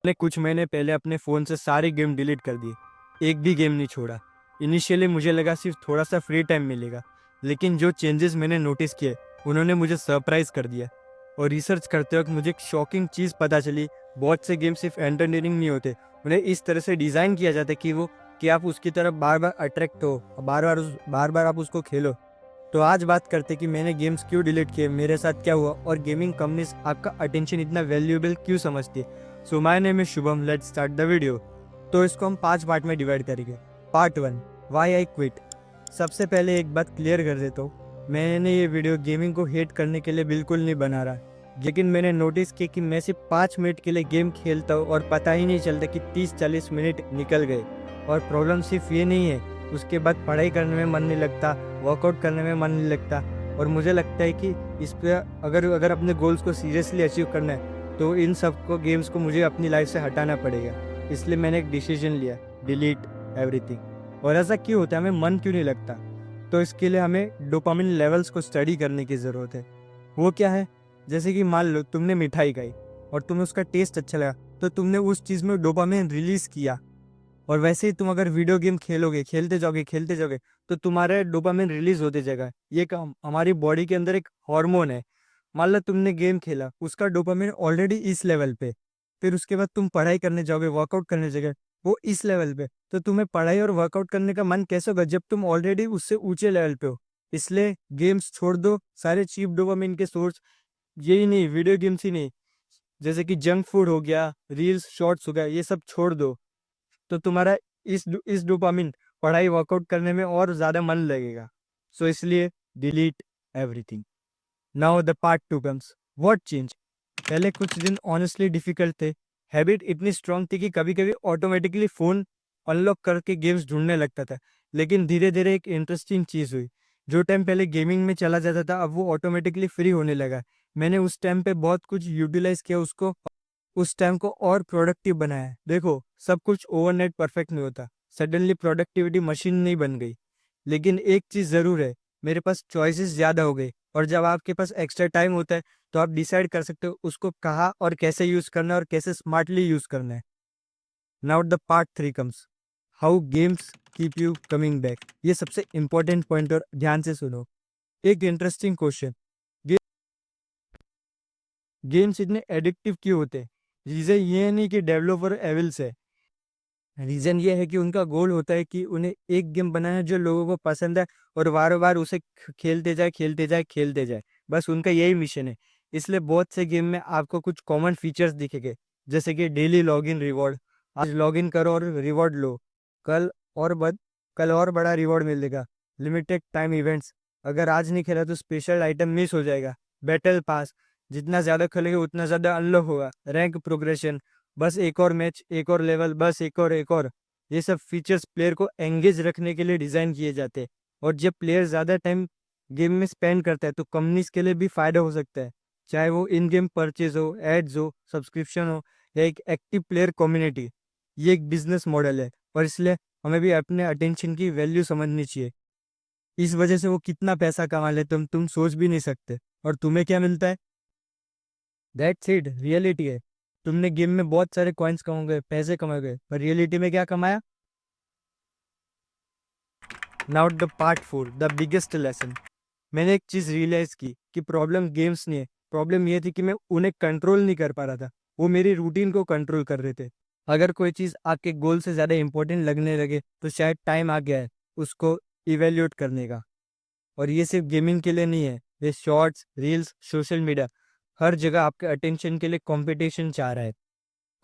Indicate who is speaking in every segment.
Speaker 1: मैंने कुछ महीने पहले अपने फ़ोन से सारे गेम डिलीट कर दिए, एक भी गेम नहीं छोड़ा। इनिशियली मुझे लगा सिर्फ थोड़ा सा फ्री टाइम मिलेगा, लेकिन जो चेंजेस मैंने नोटिस किए उन्होंने मुझे सरप्राइज़ कर दिया। और रिसर्च करते वक्त मुझे एक शॉकिंग चीज़ पता चली, बहुत से गेम सिर्फ एंटरटेनिंग नहीं होते, उन्हें इस तरह से डिज़ाइन किया जाता है कि आप उसकी तरफ बार बार अट्रैक्ट हो, बार बार आप उसको खेलो। तो आज बात करते कि मैंने गेम्स क्यों डिलीट किए, मेरे साथ क्या हुआ और गेमिंग कंपनीज आपका अटेंशन इतना वैल्यूएबल क्यों समझती है। So my name is Shubham, let's start the video. तो इसको हम 5 पार्ट में डिवाइड करेंगे। Part 1, why I quit. सबसे पहले एक बात क्लियर कर देता हूँ, मैंने ये वीडियो गेमिंग को हेट करने के लिए बिल्कुल नहीं बना रहा, लेकिन मैंने नोटिस किया कि मैं सिर्फ 5 मिनट के लिए गेम खेलता हूँ और पता ही नहीं चलता कि 30-40 मिनट निकल गए। और प्रॉब्लम सिर्फ ये नहीं है, उसके बाद पढ़ाई करने में मन नहीं लगता, वर्कआउट करने में मन नहीं लगता। और मुझे लगता है कि इस पे अगर अगर अपने गोल्स को सीरियसली अचीव करना है तो इन सब को गेम्स को मुझे अपनी लाइफ से हटाना पड़ेगा। इसलिए मैंने एक डिसीजन लिया, डिलीट एवरीथिंग। और ऐसा क्यों होता है, हमें मन क्यों नहीं लगता? तो इसके लिए हमें डोपामिन लेवल्स को स्टडी करने की ज़रूरत है। वो क्या है? जैसे कि मान लो तुमने मिठाई खाई और तुम्हें उसका टेस्ट अच्छा लगा, तो तुमने उस चीज़ में डोपामिन रिलीज़ किया। और वैसे ही तुम अगर वीडियो गेम खेलोगे, खेलते जाओगे, तो तुम्हारा डोपामिन रिलीज होते जाएगा। ये काम हमारी बॉडी के अंदर एक हार्मोन है। मान लो तुमने गेम खेला, उसका डोपामिन ऑलरेडी इस लेवल पे, फिर उसके बाद तुम पढ़ाई करने जाओगे, वर्कआउट करने जाओगे, वो इस लेवल पे, तो तुम्हें पढ़ाई और वर्कआउट करने का मन कैसे होगा जब तुम ऑलरेडी उससे ऊंचे लेवल पे हो। इसलिए गेम्स छोड़ दो, सारे चीप डोपामिन के सोर्स। यही नहीं, वीडियो गेम्स ही नहीं, जैसे कि जंक फूड हो गया, रील्स शॉर्ट्स हो गया, ये सब छोड़ दो। तो तुम्हारा इस डोपामिन पढ़ाई वर्कआउट करने में और ज़्यादा मन लगेगा। सो इसलिए delete everything. Now the part 2 comes, what change. पहले कुछ दिन ऑनेस्टली डिफिकल्ट थे। हैबिट इतनी स्ट्रांग थी कि कभी कभी ऑटोमेटिकली फ़ोन अनलॉक करके गेम्स ढूंढने लगता था। लेकिन धीरे धीरे एक इंटरेस्टिंग चीज़ हुई, जो टाइम पहले गेमिंग में चला जाता था अब वो ऑटोमेटिकली फ्री होने लगा। मैंने उस टाइम पे बहुत कुछ यूटिलाइज किया, उसको उस टाइम को और प्रोडक्टिव बनाया है। देखो, सब कुछ ओवरनाइट परफेक्ट नहीं होता, सडनली प्रोडक्टिविटी मशीन नहीं बन गई। लेकिन एक चीज़ ज़रूर है, मेरे पास चॉइसेस ज़्यादा हो गए। और जब आपके पास एक्स्ट्रा टाइम होता है तो आप डिसाइड कर सकते हो उसको कहाँ और कैसे यूज़ करना है और कैसे स्मार्टली यूज़ करना है। Now the part 3 comes, how games keep you coming back. ये सबसे इंपॉर्टेंट पॉइंट, और ध्यान से सुनो। एक इंटरेस्टिंग क्वेश्चन, गेम्स इतने एडिक्टिव क्यों होते हैं? रीज़न ये नहीं कि डेवलपर एविल्स है, रीज़न ये है कि उनका गोल होता है कि उन्हें एक गेम बनाना है जो लोगों को पसंद है और बार-बार उसे खेलते जाए। बस उनका यही मिशन है। इसलिए बहुत से गेम में आपको कुछ कॉमन फीचर्स दिखेंगे, जैसे कि डेली लॉगिन रिवॉर्ड। आज लॉगिन करो और रिवॉर्ड लो। कल और बद कल और बड़ा रिवॉर्ड मिलेगा। लिमिटेड टाइम इवेंट्स, अगर आज नहीं खेला तो स्पेशल आइटम मिस हो जाएगा। बैटल पास, जितना ज़्यादा खेलोगे उतना ज़्यादा अनलॉक होगा। रैंक प्रोग्रेशन, बस एक और मैच, एक और लेवल, बस एक और। ये सब फीचर्स प्लेयर को एंगेज रखने के लिए डिज़ाइन किए जाते हैं। और जब प्लेयर ज़्यादा टाइम गेम में स्पेंड करता है तो कंपनीज के लिए भी फ़ायदा हो सकता है, चाहे वो इन गेम परचेज हो, एड्स हो, सब्सक्रिप्शन हो, या एक एक्टिव प्लेयर कम्युनिटी। ये एक बिजनेस मॉडल है, और इसलिए हमें भी अपने अटेंशन की वैल्यू समझनी चाहिए। इस वजह से वो कितना पैसा कमा लेते हैं तुम सोच भी नहीं सकते। और तुम्हें क्या मिलता है? दैट्स इट, रियलिटी है। तुमने गेम में बहुत सारे कॉइन्स कमाओगे, पैसे कमाओगे, पर रियलिटी में क्या कमाया? Now the part 4, the biggest lesson. मैंने एक चीज़ रियलाइज़ की कि प्रॉब्लम गेम्स नहीं है, प्रॉब्लम ये थी कि मैं उन्हें कंट्रोल नहीं कर पा रहा था। वो मेरी रूटीन को कंट्रोल कर रहे थे। अगर कोई चीज़ आपके गोल से ज़्यादा इंपॉर्टेंट लगने लगे तो शायद टाइम आ गया है उसको इवेल्यूएट करने का। और ये सिर्फ गेमिंग के लिए नहीं है, ये शॉर्ट्स, रील्स, सोशल मीडिया, हर जगह आपके अटेंशन के लिए कंपटीशन चाह रहा है।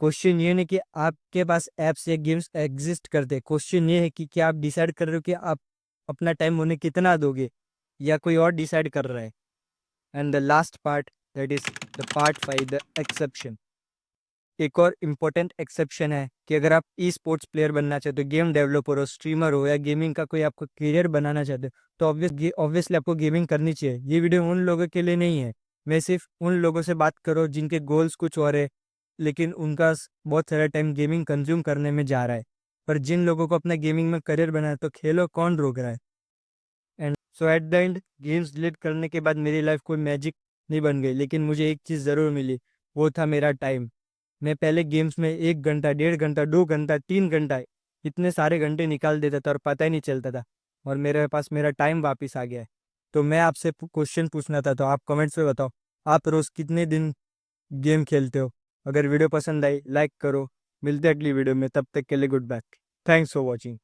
Speaker 1: क्वेश्चन ये नहीं कि आपके पास ऐप्स या गेम्स एग्जिस्ट करते, क्वेश्चन ये है कि क्या आप डिसाइड कर रहे हो कि आप अपना टाइम उन्हें कितना दोगे, या कोई और डिसाइड कर रहा है। And the last part, that is the part 5, the exception. एक और इम्पोर्टेंट एक्सेप्शन है कि अगर आप ई स्पोर्ट्स प्लेयर बनना चाहते हो, गेम डेवलपर हो, स्ट्रीमर हो, या गेमिंग का कोई आपको करियर बनाना चाहते हो, तो ऑब्वियसली आपको गेमिंग करनी चाहिए। ये वीडियो उन लोगों के लिए नहीं है, मैं सिर्फ उन लोगों से बात करो जिनके गोल्स कुछ और है, लेकिन उनका बहुत सारा टाइम गेमिंग कंज्यूम करने में जा रहा है। पर जिन लोगों को अपना गेमिंग में करियर बनाना है तो खेलो, कौन रोक रहा है? And so at the end, games delete करने के बाद मेरी लाइफ कोई मैजिक नहीं बन गई, लेकिन मुझे एक चीज़ ज़रूर मिली, वो था मेरा टाइम। मैं पहले गेम्स में 1 घंटा, 1.5 घंटा, 2 घंटा, 3 घंटा इतने सारे घंटे निकाल देता था और पता ही नहीं चलता था। और मेरे पास मेरा टाइम वापस आ गया है। तो मैं आपसे क्वेश्चन पूछना था, तो आप कमेंट्स में बताओ, आप रोज कितने दिन गेम खेलते हो? अगर वीडियो पसंद आई लाइक करो। मिलते हैं अगली वीडियो में, तब तक के लिए goodbye. Thanks for watching.